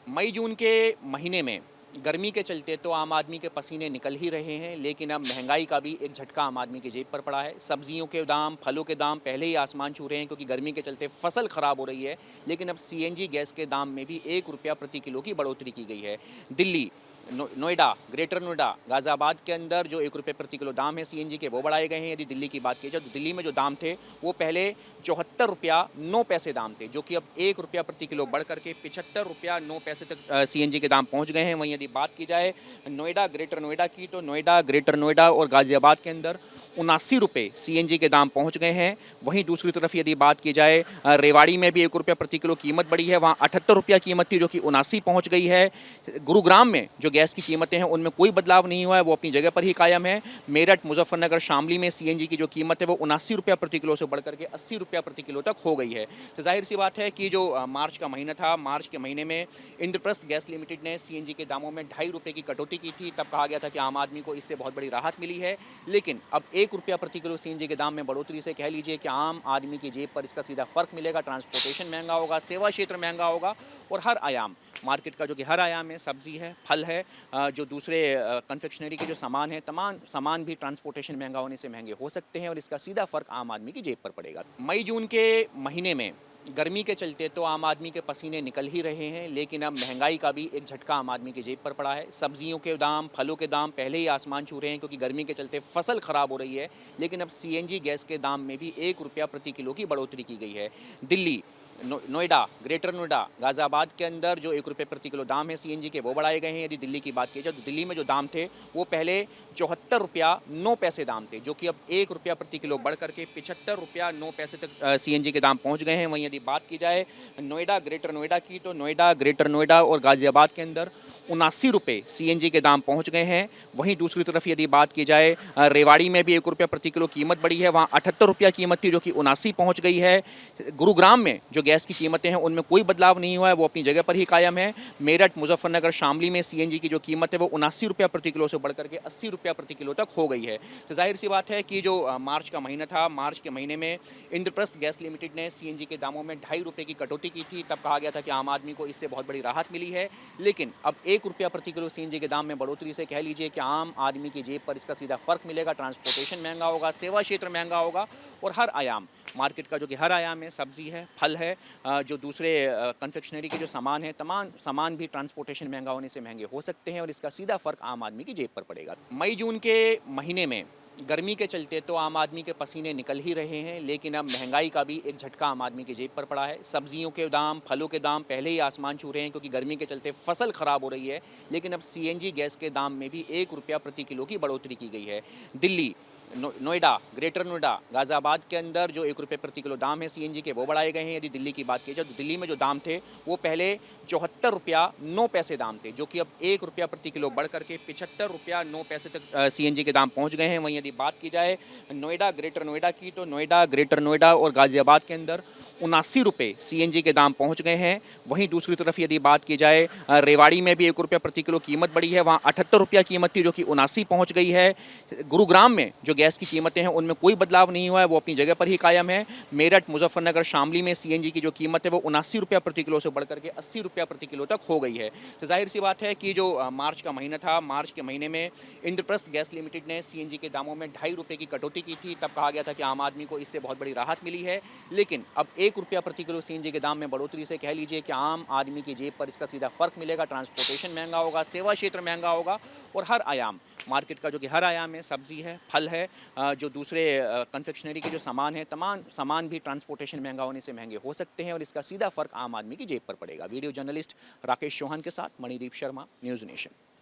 मई जून के महीने में गर्मी के चलते तो आम आदमी के पसीने निकल ही रहे हैं, लेकिन अब महंगाई का भी एक झटका आम आदमी की जेब पर पड़ा है। सब्जियों के दाम, फलों के दाम पहले ही आसमान छू रहे हैं क्योंकि गर्मी के चलते फसल खराब हो रही है। लेकिन अब सीएनजी गैस के दाम में भी 1 रुपया प्रति किलो की बढ़ोतरी की गई है। दिल्ली, नोएडा, ग्रेटर नोएडा, गाज़ियाबाद के अंदर जो 1 रुपये प्रति किलो दाम है सीएनजी के, वो बढ़ाए गए हैं। यदि दिल्ली की बात की जाए तो दिल्ली में जो दाम थे वो पहले 74 रुपया 9 पैसे दाम थे, जो कि अब 1 रुपया प्रति किलो बढ़ करके 75 रुपया 9 पैसे तक सीएनजी के दाम पहुंच गए हैं। वहीं यदि बात की जाए नोएडा, ग्रेटर नोएडा की, तो नोएडा, ग्रेटर नोएडा और गाज़ियाबाद के अंदर 79 रुपये सीएनजी के दाम पहुंच गए हैं। वहीं दूसरी तरफ यदि बात की जाए रेवाड़ी में भी 1 रुपया प्रति किलो कीमत बढ़ी है। वहाँ 78 रुपया कीमत थी, जो कि 79 पहुंच गई है। गुरुग्राम में जो गैस की कीमतें हैं उनमें कोई बदलाव नहीं हुआ है, वो अपनी जगह पर ही कायम है। मेरठ, मुजफ्फरनगर, शामली में सीएनजी की जो कीमत है वो 79 रुपया प्रति किलो से बढ़कर के 80 रुपया प्रति किलो तक हो गई है। तो जाहिर सी बात है कि जो मार्च का महीना था, मार्च के महीने में इंद्रप्रस्थ गैस लिमिटेड ने सीएनजी के दामों में 2.5 रुपये की कटौती की थी। तब कहा गया था कि आम आदमी को इससे बहुत बड़ी राहत मिली है। लेकिन अब 1 रुपया प्रति किलो सीएनजी के दाम में बढ़ोतरी से कह लीजिए कि आम आदमी की जेब पर इसका सीधा फर्क मिलेगा। ट्रांसपोर्टेशन महंगा होगा, सेवा क्षेत्र महंगा होगा और हर आयाम मार्केट का, जो कि हर आयाम है, सब्जी है, फल है, जो दूसरे कन्फेक्शनरी के जो सामान है, तमाम सामान भी ट्रांसपोर्टेशन महंगा होने से महंगे हो सकते हैं और इसका सीधा फर्क आम आदमी की जेब पर पड़ेगा। मई जून के महीने में गर्मी के चलते तो आम आदमी के पसीने निकल ही रहे हैं, लेकिन अब महंगाई का भी एक झटका आम आदमी की जेब पर पड़ा है। सब्जियों के दाम, फलों के दाम पहले ही आसमान छू रहे हैं क्योंकि गर्मी के चलते फसल खराब हो रही है। लेकिन अब सीएनजी गैस के दाम में भी 1 रुपया प्रति किलो की बढ़ोतरी की गई है। दिल्ली, नोएडा, ग्रेटर नोएडा, गाज़ियाबाद के अंदर जो 1 रुपये प्रति किलो दाम है सीएनजी के, वो बढ़ाए गए हैं। यदि दिल्ली की बात की जाए तो दिल्ली में जो दाम थे वो पहले 74 रुपया 9 पैसे दाम थे, जो कि अब 1 रुपया प्रति किलो बढ़ करके 75 रुपया 9 पैसे तक सीएनजी के दाम पहुंच गए हैं। वहीं यदि बात की जाए नोएडा, ग्रेटर नोएडा की, तो नोएडा, ग्रेटर नोएडा और गाज़ियाबाद के अंदर 79 रुपये सीएनजी के दाम पहुंच गए हैं। वहीं दूसरी तरफ यदि बात की जाए रेवाड़ी में भी 1 रुपया प्रति किलो कीमत बढ़ी है। वहाँ 78 रुपया कीमत थी, जो कि 79 पहुंच गई है। गुरुग्राम में जो गैस की कीमतें हैं उनमें कोई बदलाव नहीं हुआ है, वो अपनी जगह पर ही कायम है। मेरठ, मुजफ्फरनगर, शामली में सीएनजी की जो कीमत है वो 79 रुपया प्रति किलो से बढ़कर के 80 रुपया प्रति किलो तक हो गई है। तो जाहिर सी बात है कि जो मार्च का महीना था, मार्च के महीने में इंद्रप्रस्थ गैस लिमिटेड ने सीएनजी के दामों में 2.5 रुपये की कटौती की थी। तब कहा गया था कि आम आदमी को इससे बहुत बड़ी राहत मिली है। लेकिन अब 1 रुपया प्रति किलो सीएनजी के दाम में बढ़ोतरी से कह लीजिए कि आम आदमी की जेब पर इसका सीधा फर्क मिलेगा। ट्रांसपोर्टेशन महंगा होगा, सेवा क्षेत्र महंगा होगा और हर आयाम मार्केट का, जो कि हर आयाम है, सब्जी है, फल है, जो दूसरे कन्फेक्शनरी के जो सामान है, तमाम सामान भी ट्रांसपोर्टेशन महंगा होने से महंगे हो सकते हैं और इसका सीधा फर्क आम आदमी की जेब पर पड़ेगा। मई जून के महीने में गर्मी के चलते तो आम आदमी के पसीने निकल ही रहे हैं, लेकिन अब महंगाई का भी एक झटका आम आदमी की जेब पर पड़ा है। सब्जियों के दाम, फलों के दाम पहले ही आसमान छू रहे हैं क्योंकि गर्मी के चलते फसल खराब हो रही है। लेकिन अब सीएनजी गैस के दाम में भी 1 रुपया प्रति किलो की बढ़ोतरी की गई है। दिल्ली, नोएडा, ग्रेटर नोएडा, गाज़ियाबाद के अंदर जो 1 रुपये प्रति किलो दाम है सीएनजी के, वो बढ़ाए गए हैं। यदि दिल्ली की बात की जाए तो दिल्ली में जो दाम थे वो पहले 74 रुपया 9 पैसे दाम थे, जो कि अब 1 रुपया प्रति किलो बढ़ करके 75 रुपया 9 पैसे तक सीएनजी के दाम पहुंच गए हैं। वहीं यदि बात की जाए नोएडा, ग्रेटर नोएडा की, तो नोएडा, ग्रेटर नोएडा और गाज़ियाबाद के अंदर 79 रुपये सीएनजी के दाम पहुंच गए हैं। वहीं दूसरी तरफ यदि बात की जाए रेवाड़ी में भी 1 रुपया प्रति किलो कीमत बढ़ी है। वहाँ 78 रुपया कीमत थी, जो कि 79 पहुंच गई है। गुरुग्राम में जो गैस की कीमतें हैं उनमें कोई बदलाव नहीं हुआ है, वो अपनी जगह पर ही कायम है। मेरठ, मुजफ्फरनगर, शामली में सीएनजी की जो कीमत है वो 79 रुपया प्रति किलो से बढ़कर के 80 रुपया प्रति किलो तक हो गई है। तो जाहिर सी बात है कि जो मार्च का महीना था, मार्च के महीने में इंद्रप्रस्थ गैस लिमिटेड ने सीएनजी के दामों में 2.5 रुपये की कटौती की थी। तब कहा गया था कि आम आदमी को इससे बहुत बड़ी राहत मिली है। लेकिन अब 1 रुपया प्रति किलो सीएनजी के दाम में बढ़ोतरी से कह लीजिए कि आम आदमी की जेब पर इसका सीधा फर्क मिलेगा। ट्रांसपोर्टेशन महंगा होगा, सेवा क्षेत्र महंगा होगा और हर आयाम मार्केट का, जो कि हर आयाम है, सब्जी है, फल है, जो दूसरे कन्फेक्शनरी के जो सामान है, तमाम सामान भी ट्रांसपोर्टेशन महंगा होने से महंगे हो सकते हैं और इसका सीधा फर्क आम आदमी की जेब पर पड़ेगा। वीडियो जर्नलिस्ट राकेश चौहान के साथ मणिदीप शर्मा, न्यूज़ नेशन।